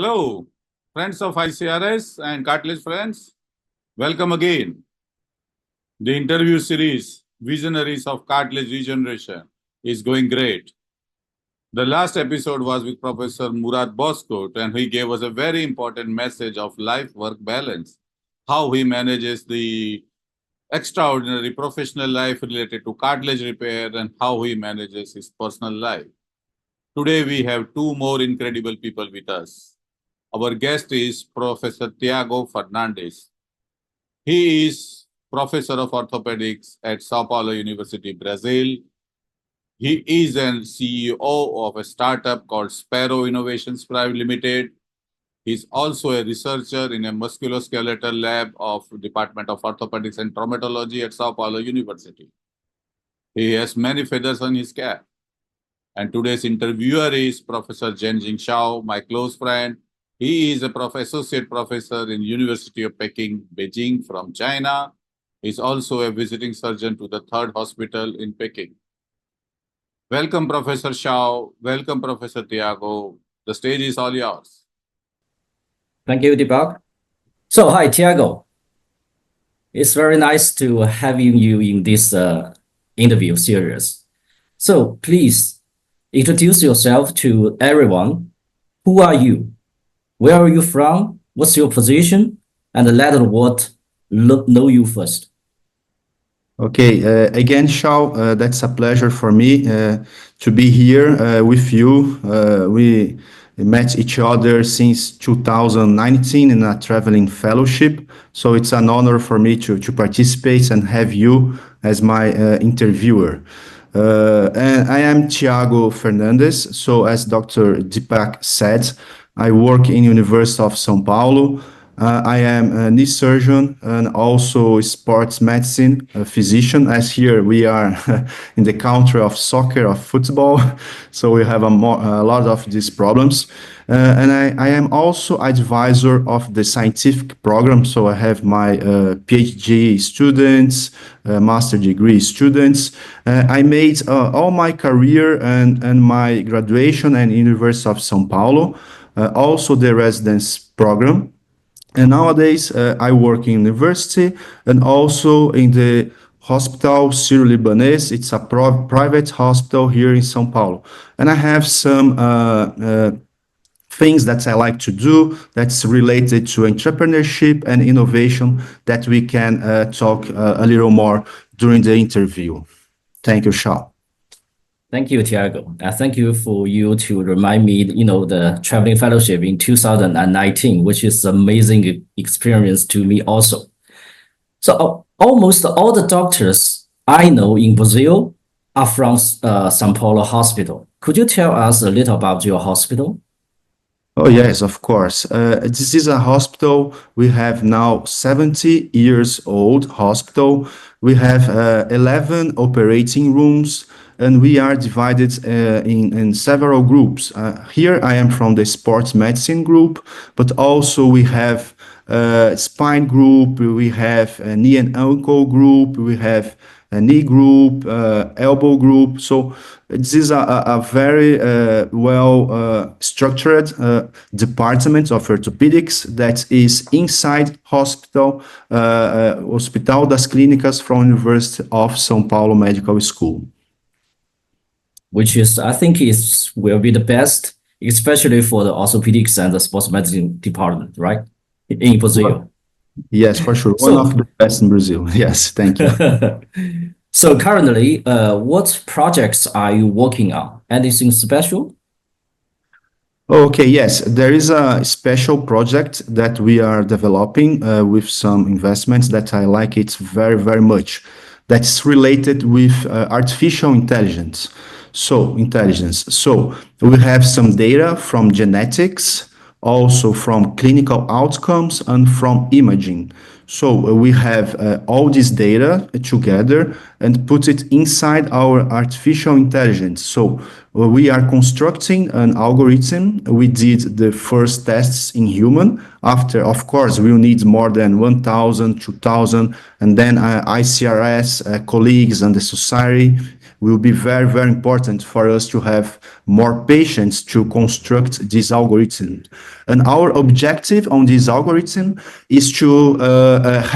Hello, friends of ICRS and Cartilage friends. Welcome again. The interview series, Visionaries of Cartilage Regeneration, is going great. The last episode was with Professor Murad Bozkurt, and he gave us a very important message of life-work balance, how he manages the extraordinary professional life related to cartilage repair and how he manages his personal life. Today, we have two more incredible people with us. Our guest is Professor Thiago Fernandez. He is Professor of Orthopedics at São Paulo University, Brazil. He is an CEO of a startup called Spero Innovations Private Limited. He's also a researcher in a musculoskeletal lab of Department of Orthopedics and Traumatology at São Paulo University. He has many feathers on his cap. And today's interviewer is Professor Zhenxing Shao, my close friend. He is a associate professor in University of Peking, Beijing from China. He's also a visiting surgeon to the 3rd hospital in Peking. Welcome, Professor Shao. Welcome, Professor Tiago. The stage is all yours. Thank you, Deepak. So, hi, Tiago. It's very nice to having you in this interview series. So, please introduce yourself to everyone. Who are you? Where are you from? What's your position? And let the world know you first. Okay, again, Shao, that's a pleasure for me to be here with you. We met each other since 2019 in a traveling fellowship. So it's an honor for me to participate and have you as my interviewer. And I am Thiago Fernandez. So as Dr. Deepak said, I work in University of São Paulo. I am a knee surgeon and also a sports medicine physician, as here we are in the country of soccer, of football. So we have a lot of these problems. And I am also advisor of the scientific program. So I have my PhD students, master degree students. I made all my career and my graduation at University of São Paulo. Also the residence program. And nowadays I work in university and also in the hospital Sírio-Libanês. It's a private hospital here in São Paulo. And I have some things that I like to do that's related to entrepreneurship and innovation that we can talk a little more during the interview. Thank you, Shao. Thank you, Tiago. Thank you for you to remind me, the traveling fellowship in 2019, which is an amazing experience to me also. So almost all the doctors I know in Brazil are from São Paulo Hospital. Could you tell us a little about your hospital? Oh, yes, of course. This is a hospital. We have now 70 years old hospital. We have 11 operating rooms. And we are divided in several groups. Here I am from the sports medicine group, but also we have spine group, we have a knee and ankle group, we have a knee group, elbow group. So this is a very well structured department of orthopedics that is inside Hospital das Clínicas from University of São Paulo Medical School. Which is, I think, will be the best, especially for the orthopedics and the sports medicine department, right? In Brazil. Yes, for sure. One of the best in Brazil. Yes, thank you. So currently, what projects are you working on? Anything special? Okay, yes, there is a special project that we are developing with some investments that I like it very, very much. That's related with artificial intelligence. So we have some data from genetics, also from clinical outcomes and from imaging. So we have all this data together and put it inside our artificial intelligence. So we are constructing an algorithm. We did the first tests in human. After, of course, we'll need more than 1,000, 2,000, and then ICRS colleagues and the society will be very, very important for us to have more patients to construct this algorithm. And our objective on this algorithm is to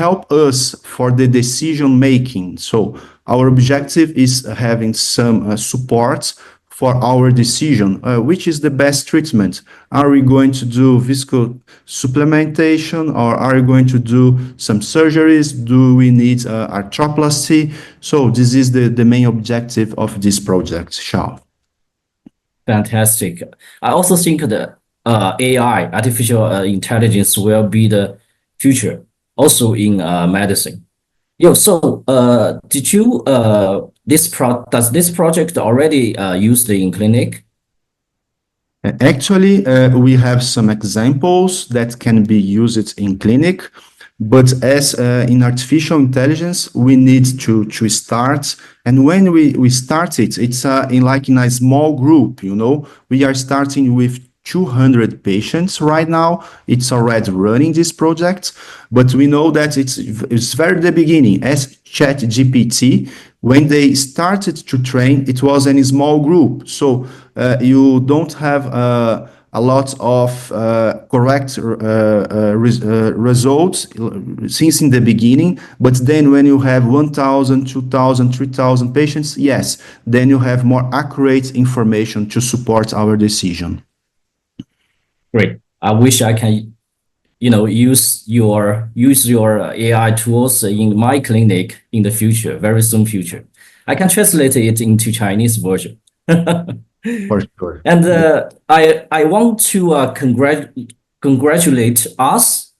help us for the decision making. So our objective is having some support for our decision, which is the best treatment. Are we going to do visco supplementation, or are we going to do some surgeries? Do we need arthroplasty? So this is the main objective of this project, Shao. Fantastic. I also think the AI, artificial intelligence, will be the future also in medicine. So did you does this project already used in clinic? Actually, we have some examples that can be used in clinic, but as in artificial intelligence, we need to start. And when we start it, it's in a small group, we are starting with 200 patients right now. It's already running this project, but we know that it's very the beginning. As ChatGPT, when they started to train, it was in a small group. So you don't have a lot of correct results since in the beginning, but then when you have 1,000, 2,000, 3,000 patients, yes, then you have more accurate information to support our decision. Great. I wish I can, use your AI tools in my clinic in the future, very soon future. I can translate it into Chinese version. For sure. And I want to congratulate us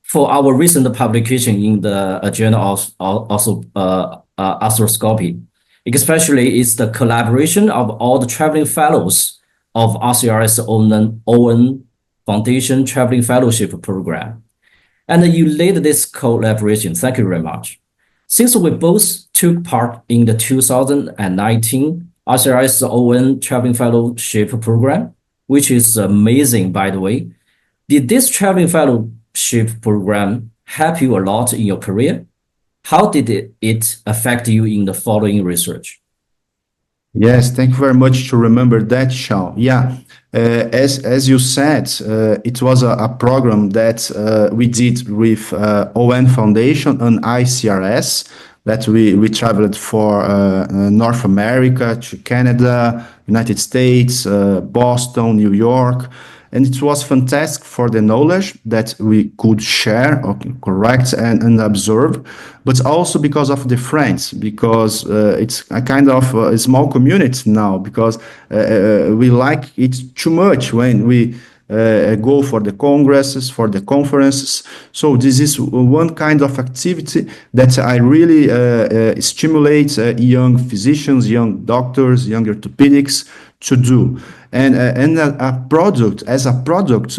for our recent publication in the journal of also arthroscopy. Especially it's the collaboration of all the traveling fellows of ICRS own Foundation Traveling Fellowship Program. And you led this collaboration. Thank you very much. Since we both took part in the 2019 ICRS ON Traveling Fellowship Program, which is amazing, by the way, did this Traveling Fellowship Program help you a lot in your career? How did it affect you in the following research? Yes, thank you very much to remember that, Shao. Yeah, as you said, it was a program that we did with ON Foundation and ICRS, that we traveled for North America, to Canada, United States, Boston, New York. And it was fantastic for the knowledge that we could share, correct, and observe, but also because of the friends, because it's a kind of a small community now, because we like it too much when we go for the congresses, for the conferences. So this is one kind of activity that I really stimulate young physicians, young doctors, young orthopedics to do. And a product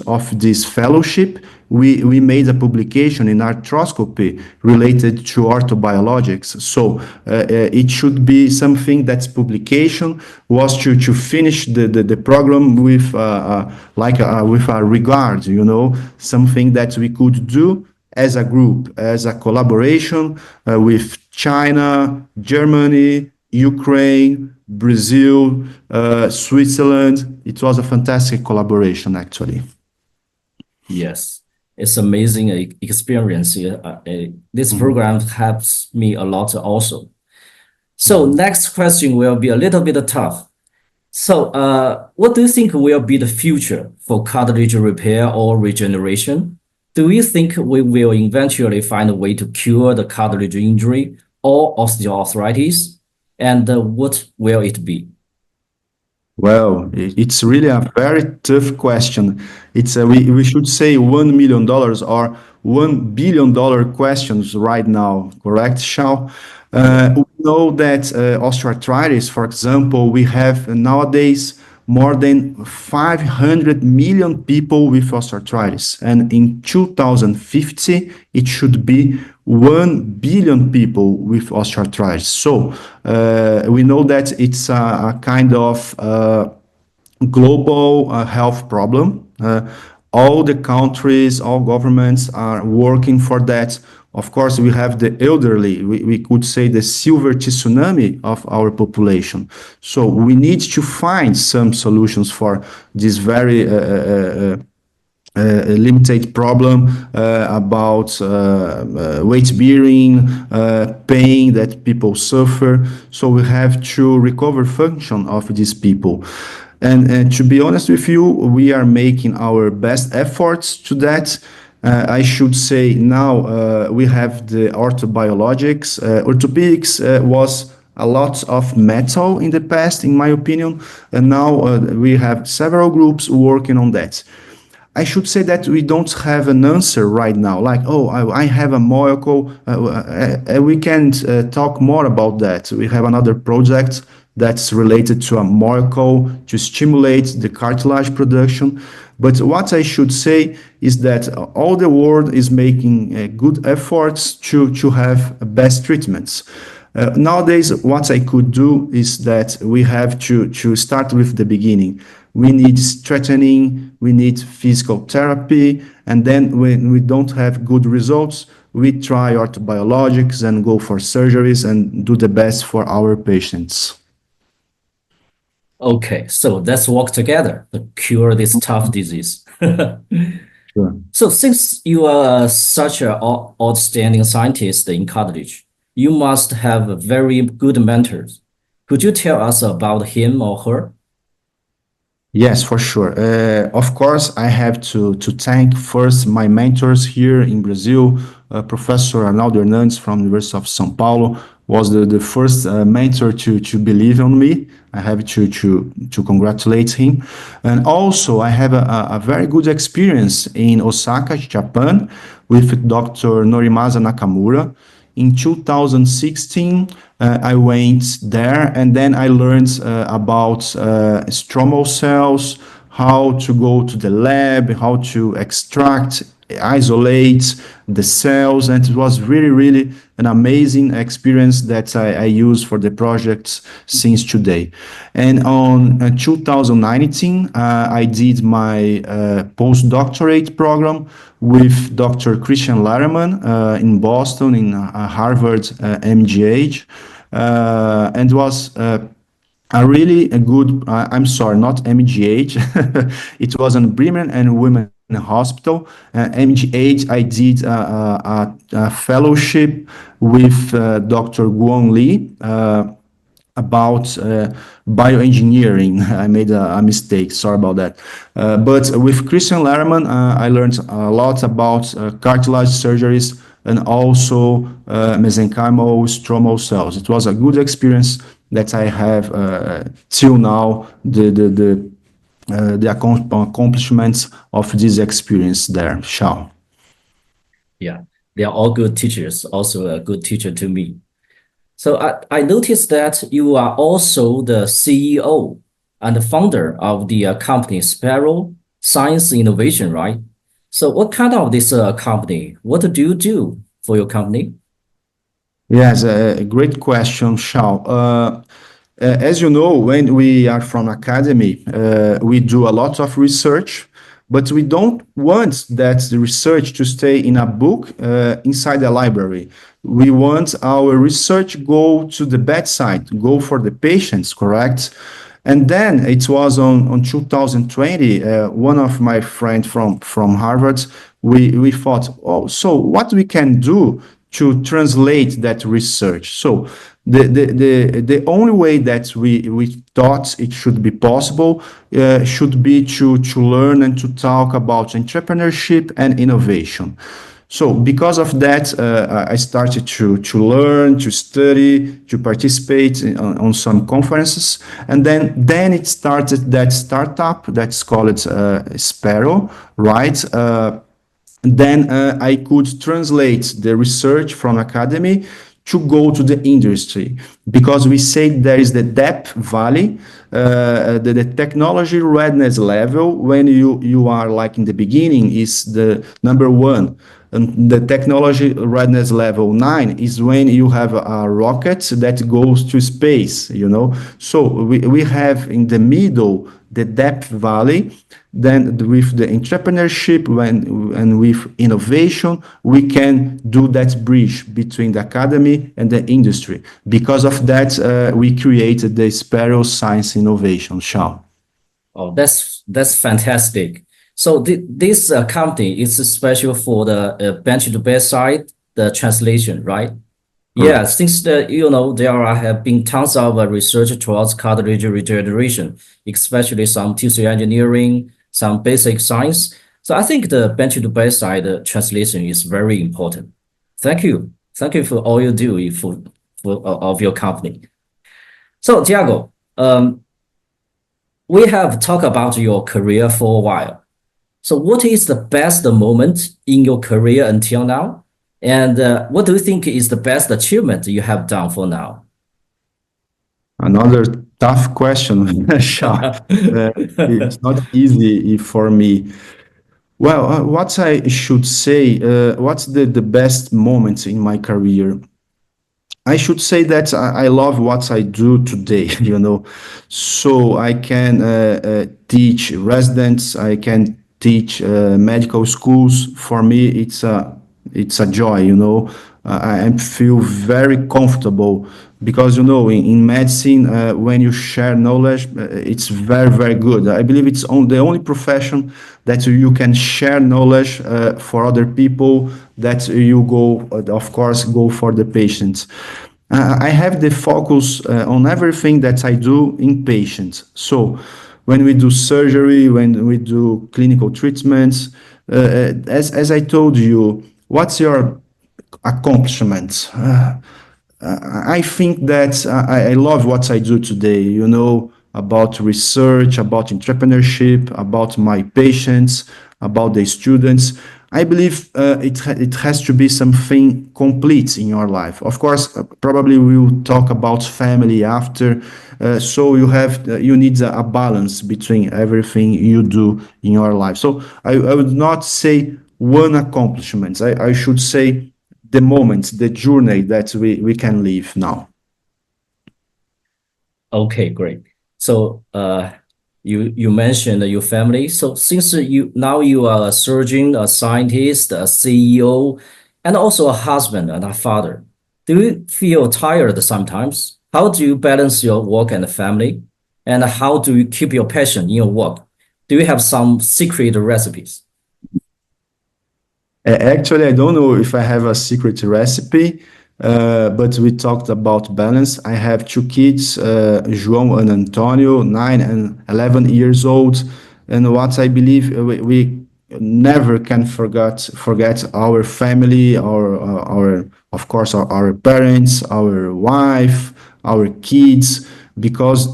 of this fellowship, we made a publication in arthroscopy related to orthobiologics. So it should be something that's publication was to finish the program with with a regard, something that we could do as a group, as a collaboration with China, Germany, Ukraine, Brazil, Switzerland. It was a fantastic collaboration, actually. Yes, it's amazing experience. This program helps me a lot also. So next question will be a little bit tough. So what do you think will be the future for cartilage repair or regeneration? Do you think we will eventually find a way to cure the cartilage injury or osteoarthritis? And what will it be? Well, it's really a very tough question. It's we should say $1 million or $1 billion questions right now, correct, Shao? We know that osteoarthritis, for example, we have nowadays more than 500 million people with osteoarthritis. And in 2050, it should be 1 billion people with osteoarthritis. So we know that it's a kind of global health problem. All the countries, all governments are working for that. Of course, we have the elderly, we could say the silver tsunami of our population. So we need to find some solutions for this very limited problem about weight bearing, pain that people suffer. So we have to recover function of these people. And to be honest with you, we are making our best efforts to that. I should say now we have the orthobiologics. Orthopedics was a lot of metal in the past, in my opinion, and now we have several groups working on that. I should say that we don't have an answer right now, like, oh, I have a molecule. We can talk more about that. We have another project that's related to a molecule to stimulate the cartilage production. But what I should say is that all the world is making good efforts to have best treatments. Nowadays, what I could do is that we have to start with the beginning. We need strengthening, we need physical therapy, and then when we don't have good results, we try orthobiologics and go for surgeries and do the best for our patients. Okay, so let's work together to cure this tough disease. Sure. So since you are such an outstanding scientist in cartilage, you must have very good mentors. Could you tell us about him or her? Yes, for sure. Of course, I have to thank first my mentors here in Brazil. Professor Arnaldo Hernandes from the University of São Paulo was the first mentor to believe on me. I have to congratulate him. And also, I have a very good experience in Osaka, Japan, with Dr. Norimasa Nakamura. In 2016, I went there and then I learned about stromal cells, how to go to the lab, how to extract, isolate the cells. And it was really, really an amazing experience that I use for the projects since today. And on 2019, I did my postdoctorate program with Dr. Christian Larreman in Boston, in Harvard MGH. And was a really good, I'm sorry, not MGH. It was in Bremen and Women Hospital. MGH, I did a fellowship with Dr. Guan Li about bioengineering. I made a mistake, sorry about that. But with Christian Larreman, I learned a lot about cartilage surgeries and also mesenchymal stromal cells. It was a good experience that I have till now, the accomplishments of this experience there, Shao. Yeah, they are all good teachers, also a good teacher to me. So I noticed that you are also the CEO and the founder of the company Sparrow Science Innovation, right? So what kind of this company? What do you do for your company? Yes, a great question, Shao. As you know, when we are from academy, we do a lot of research, but we don't want that the research to stay in a book inside the library. We want our research go to the bedside, go for the patients, correct? And then it was on 2020, one of my friends from Harvard, we thought, oh, so what we can do to translate that research? So the only way that we thought it should be possible should be to learn and to talk about entrepreneurship and innovation. So because of that, I started to learn, to study, to participate on some conferences. And then it started that startup that's called Spero, right? Then I could translate the research from academy to go to the industry. because we say there is the depth valley, the technology readiness level when you are like in the beginning is the number one. And the technology readiness level 9 is when you have a rocket that goes to space, you know. So we have in the middle the depth valley. Then with the entrepreneurship and with innovation, we can do that bridge between the academy and the industry. Because of that, we created the Sparrow Science Innovation, Shao. Oh, that's fantastic. So this company is special for the bench-to-bedside, the translation, right? Yeah, since there have been tons of research towards cartilage regeneration, especially some tissue engineering, some basic science. So I think the bench-to-bedside translation is very important. Thank you. Thank you for all you do for of your company. So Tiago, we have talked about your career for a while. So what is the best moment in your career until now? And what do you think is the best achievement you have done for now? Another tough question, Shao. It's not easy for me. Well, what I should say, what's the best moments in my career? I should say that I love what I do today, you know. So I can teach residents, I can teach medical schools. For me, it's a joy, you know. I feel very comfortable because, you know, in medicine, when you share knowledge, it's very, very good. I believe it's the only profession that you can share knowledge for other people, that you go, of course, go for the patients. I have the focus on everything that I do in patients. So when we do surgery, when we do clinical treatments, as I told you, what's your accomplishment? I think that I love what I do today, you know, about research, about entrepreneurship, about my patients, about the students. I believe it has to be something complete in your life. Of course, probably we'll talk about family after. So you need a balance between everything you do in your life. So I would not say one accomplishment. I should say the moment, the journey that we can live now. Okay, great. So you mentioned your family. So since you are a surgeon, a scientist, a CEO, and also a husband and a father, do you feel tired sometimes? How do you balance your work and family? And how do you keep your passion in your work? Do you have some secret recipes? Actually, I don't know if I have a secret recipe, but we talked about balance. I have two kids, João and Antonio, 9 and 11 years old. And what I believe we never can forget our family, our of course, our parents, our wife, our kids, because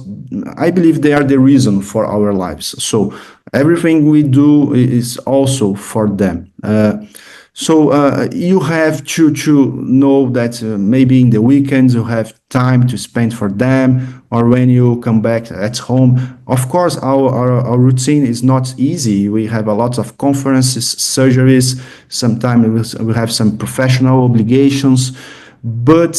I believe they are the reason for our lives. So everything we do is also for them. So you have to know that maybe in the weekends you have time to spend for them, or when you come back at home. Of course, our routine is not easy. We have a lot of conferences, surgeries. Sometimes we have some professional obligations. But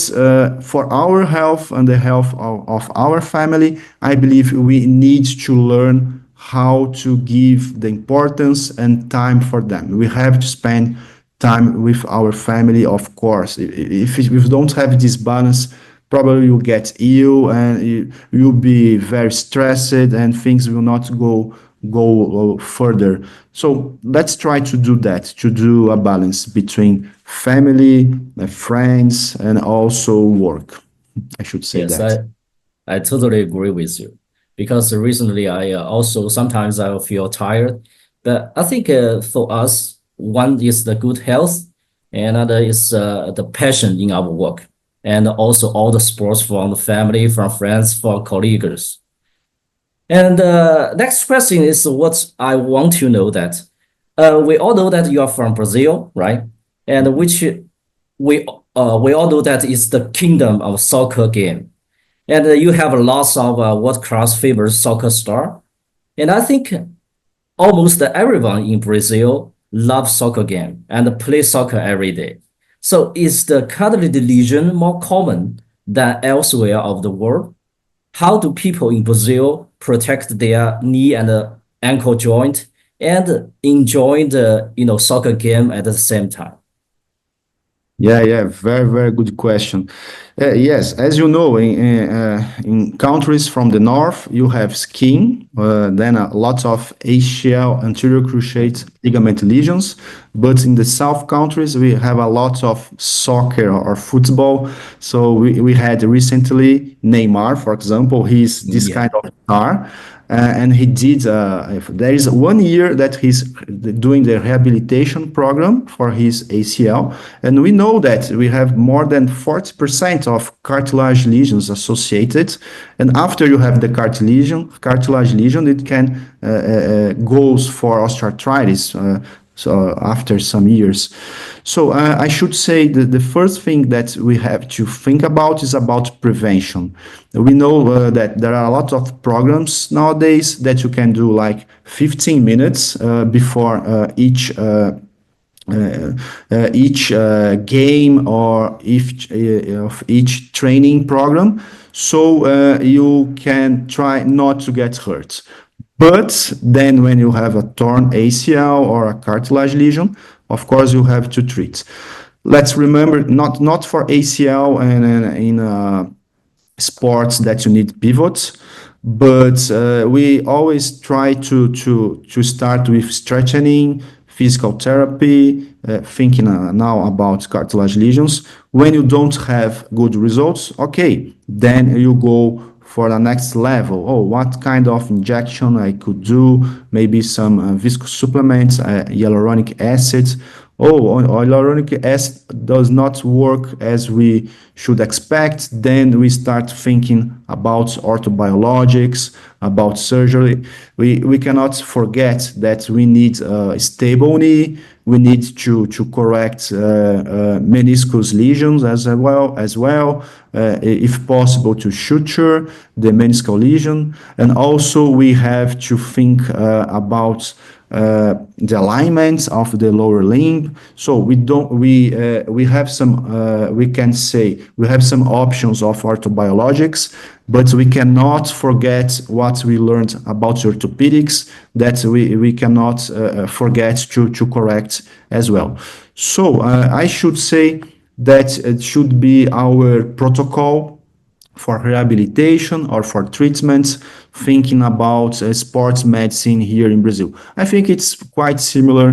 for our health and the health of our family, I believe we need to learn how to give the importance and time for them. We have to spend time with our family, of course. If we don't have this balance, probably you'll get ill and you'll be very stressed and things will not go further. So let's try to do that, to do a balance between family, friends, and also work. I should say Yes, that. I totally agree with you, because recently I also sometimes I feel tired, but I think for us, one is the good health, and another is the passion in our work, and also all the sports from the family, from friends, from colleagues. And next question is what I want to know that we all know that you are from Brazil, right? And which we all know that is the kingdom of soccer game. And you have lots of world-class famous soccer star. And I think almost everyone in Brazil loves soccer game and play soccer every day. So is the cartilage lesion more common than elsewhere of the world? How do people in Brazil protect their knee and ankle joint and enjoy the soccer game at the same time? Yeah, very good question. Yes, as you know, in countries from the north, you have skiing, then a lot of ACL, anterior cruciate ligament lesions. But in the south countries, we have a lot of soccer or football. So we had recently Neymar, for example, he's this kind of star. And he did, there is 1 year that he's doing the rehabilitation program for his ACL. And we know that we have more than 40% of cartilage lesions associated. And after you have the cartilage lesion, it can goes for osteoarthritis. So after some years. So I should say that the first thing that we have to think about is about prevention. We know that there are a lot of programs nowadays that you can do like 15 minutes before each game or each training program, so you can try not to get hurt. But then when you have a torn ACL or a cartilage lesion, of course you have to treat. Let's remember, not for ACL and in sports that you need pivots, but we always try to start with stretching, physical therapy, thinking now about cartilage lesions. When you don't have good results, okay, then you go for the next level. Oh, what kind of injection I could do? Maybe some viscous supplements, hyaluronic acid. Oh, hyaluronic acid does not work as we should expect. Then we start thinking about orthobiologics, about surgery. We cannot forget that we need a stable knee. We need to correct meniscus lesions as well. If possible, to suture the meniscal lesion. And also we have to think about the alignments of the lower limb. So we have some, we can say we have some options of orthobiologics, but we cannot forget what we learned about orthopedics, that we cannot forget to correct as well. So I should say that it should be our protocol for rehabilitation or for treatments, thinking about sports medicine here in Brazil. I think it's quite similar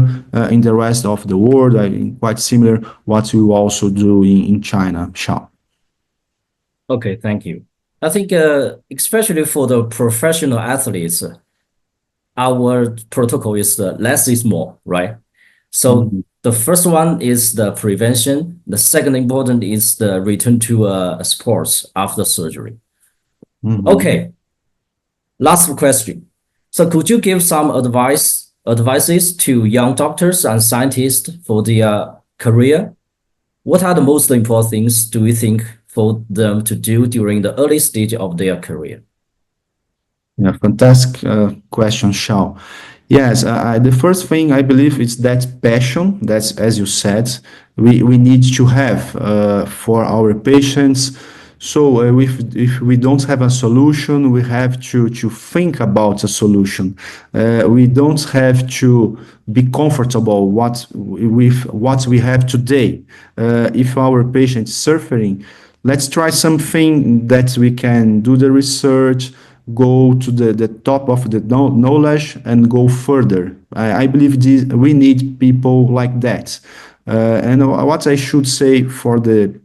in the rest of the world, quite similar what we also do in China, Shao. Okay, thank you. I think especially for the professional athletes, our protocol is less is more, right? So the first one is the prevention. The second important is the return to sports after surgery. Okay, last question. So could you give some advices to young doctors and scientists for their career? What are the most important things do you think for them to do during the early stage of their career? Yeah, fantastic question, Shao. Yes, the first thing I believe is that passion. That's, as you said, we need to have for our patients. So if we don't have a solution, we have to think about a solution. We don't have to be comfortable with what we have today. If our patient is suffering, let's try something that we can do the research, go to the top of the knowledge and go further. I believe we need people like that. And what I should say for the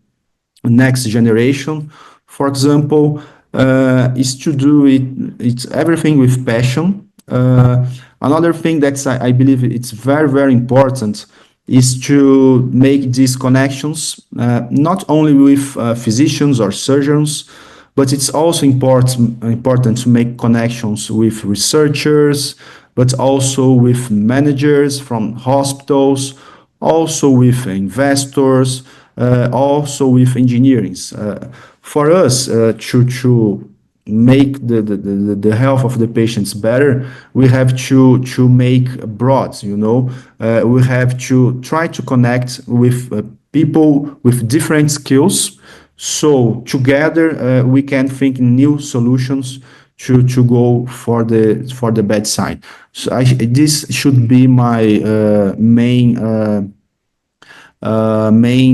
next generation, for example, is to do it's everything with passion. Another thing that I believe it's very important is to make these connections, not only with physicians or surgeons, but it's also important to make connections with researchers, but also with managers from hospitals, also with investors, also with engineering. For us to make the health of the patients better, we have to make broad, we have to try to connect with people with different skills. So together we can think new solutions to go for the bedside. So this should be my main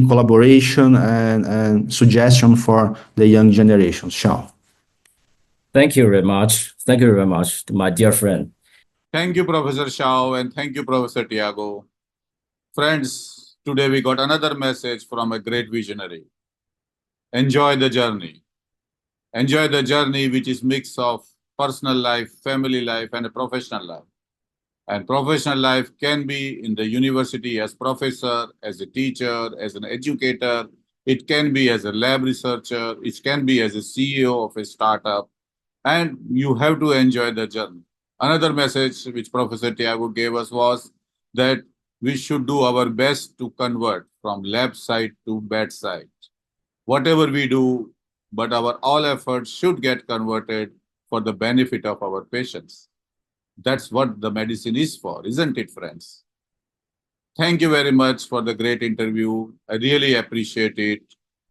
collaboration and suggestion for the young generation. Shao. Thank you very much. Thank you very much, my dear friend. Thank you, Professor Shao, and thank you, Professor Tiago. Friends, today we got another message from a great visionary. Enjoy the journey. Enjoy the journey, which is mix of personal life, family life, and a professional life. And professional life can be in the university as professor, as a teacher, as an educator. It can be as a lab researcher. It can be as a CEO of a startup. And you have to enjoy the journey. Another message which Professor Tiago gave us was that we should do our best to convert from lab side to bedside. Whatever we do, but our all efforts should get converted for the benefit of our patients. That's what the medicine is for, isn't it, friends? Thank you very much for the great interview. I really appreciate it.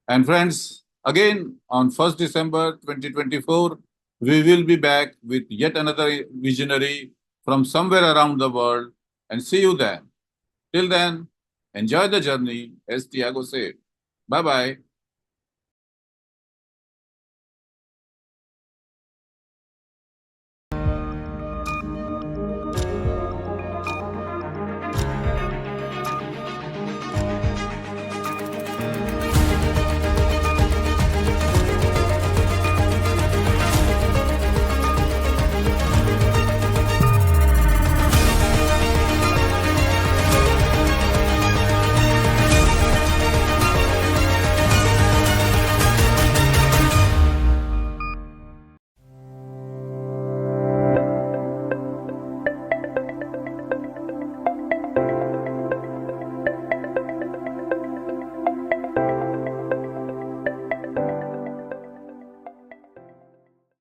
And friends, again, on 1st December 2024, we will be back with yet another visionary from somewhere around the world, and see you then. Till then, enjoy the journey, as Tiago said. Bye-bye.